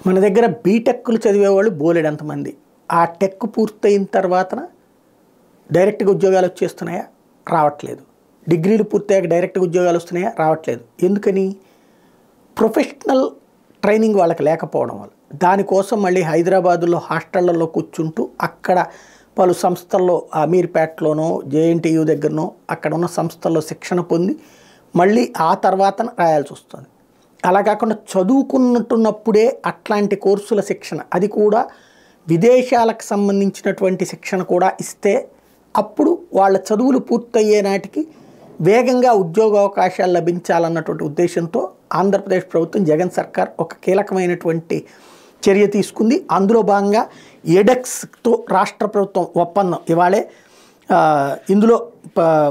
మన దగ్గర బీటెక్లు చదివేవాళ్ళు బోలెడంతమంది. ఆ టెక్ పూర్తయిన తర్వాతన డైరెక్ట్‌గా ఉద్యోగాలు వచ్చేస్తున్నాయా? రావట్లేదు. డిగ్రీలు పూర్తయ్యాక డైరెక్ట్‌గా ఉద్యోగాలు వస్తున్నాయా? రావట్లేదు. ఎందుకని? ప్రొఫెషనల్ ట్రైనింగ్ వాళ్ళకి లేకపోవడం వల్ల. దానికోసం మళ్ళీ హైదరాబాదులో హాస్టళ్లలో కూర్చుంటూ అక్కడ పలు సంస్థల్లో అమీర్పేటలోనో జేఎన్టీయూ దగ్గరనో అక్కడ ఉన్న సంస్థల్లో శిక్షణ పొంది మళ్ళీ ఆ తర్వాత రాయాల్సి వస్తుంది. అలా కాకుండా చదువుకున్నట్టున్నప్పుడే అట్లాంటి కోర్సుల శిక్షణ, అది కూడా విదేశాలకు సంబంధించినటువంటి శిక్షణ కూడా ఇస్తే అప్పుడు వాళ్ళ చదువులు పూర్తయ్యే నాటికి వేగంగా ఉద్యోగ అవకాశాలు లభించాలన్నటువంటి ఉద్దేశంతో ఆంధ్రప్రదేశ్ ప్రభుత్వం జగన్ సర్కార్ ఒక కీలకమైనటువంటి చర్య తీసుకుంది. అందులో భాగంగా ఎడెక్స్తో రాష్ట్ర ప్రభుత్వం ఒప్పందం ఇవాళే ఇందులో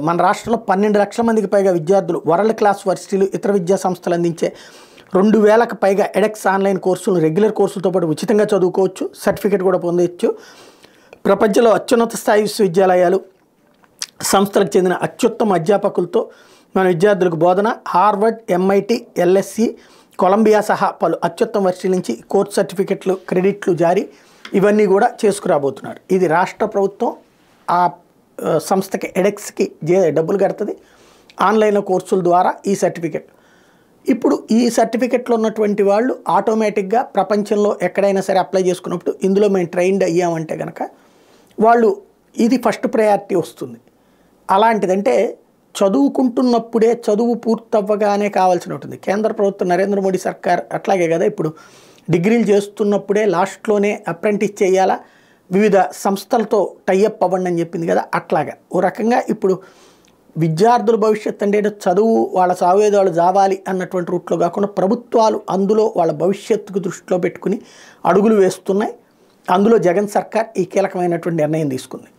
మన రాష్ట్రంలో 12 లక్షల మందికి పైగా విద్యార్థులు వరల్డ్ క్లాస్ వర్సిటీలు ఇతర విద్యా సంస్థలు అందించే 2000కు పైగా ఎడెక్స్ ఆన్లైన్ కోర్సులు రెగ్యులర్ కోర్సులతో పాటు ఉచితంగా చదువుకోవచ్చు, సర్టిఫికేట్ కూడా పొందవచ్చు. ప్రపంచంలో అత్యున్నత స్థాయి విశ్వవిద్యాలయాలు సంస్థలకు చెందిన అత్యుత్తమ అధ్యాపకులతో మన విద్యార్థులకు బోధన, హార్వర్డ్, ఎంఐటి, ఎల్ఎస్సి, కొలంబియా సహా పలు అత్యుత్తమ వర్సిటీల నుంచి కోర్సు సర్టిఫికెట్లు, క్రెడిట్లు జారీ ఇవన్నీ కూడా చేసుకురాబోతున్నారు. ఇది రాష్ట్ర ప్రభుత్వం ఆ సంస్థకి ఎడెక్స్కి డబ్బులు కడుతుంది. ఆన్లైన్లో కోర్సుల ద్వారా ఈ సర్టిఫికెట్, ఇప్పుడు ఈ సర్టిఫికెట్లో ఉన్నటువంటి వాళ్ళు ఆటోమేటిక్గా ప్రపంచంలో ఎక్కడైనా సరే అప్లై చేసుకున్నప్పుడు ఇందులో మేము ట్రైన్డ్ అయ్యామంటే కనుక వాళ్ళు ఇది ఫస్ట్ ప్రయారిటీ వస్తుంది. అలాంటిదంటే చదువుకుంటున్నప్పుడే చదువు పూర్తవ్వగానే కావాల్సి ఉంటుంది. కేంద్ర ప్రభుత్వం నరేంద్ర మోడీ సర్కార్ అట్లాగే కదా, ఇప్పుడు డిగ్రీలు చేస్తున్నప్పుడే లాస్ట్లోనే అప్రెంటిస్ చేయాలా, వివిధ సంస్థలతో టైఅప్ అవ్వండి అని చెప్పింది కదా, అట్లాగా ఓ రకంగా ఇప్పుడు విద్యార్థుల భవిష్యత్తు అంటే చదువు వాళ్ళ సావేదాలు జావాలి అన్నటువంటి రూట్లో కాకుండా ప్రభుత్వాలు అందులో వాళ్ళ భవిష్యత్తుకు దృష్టిలో పెట్టుకుని అడుగులు వేస్తున్నాయి. అందులో జగన్ సర్కార్ ఈ కీలకమైనటువంటి నిర్ణయం తీసుకుంది.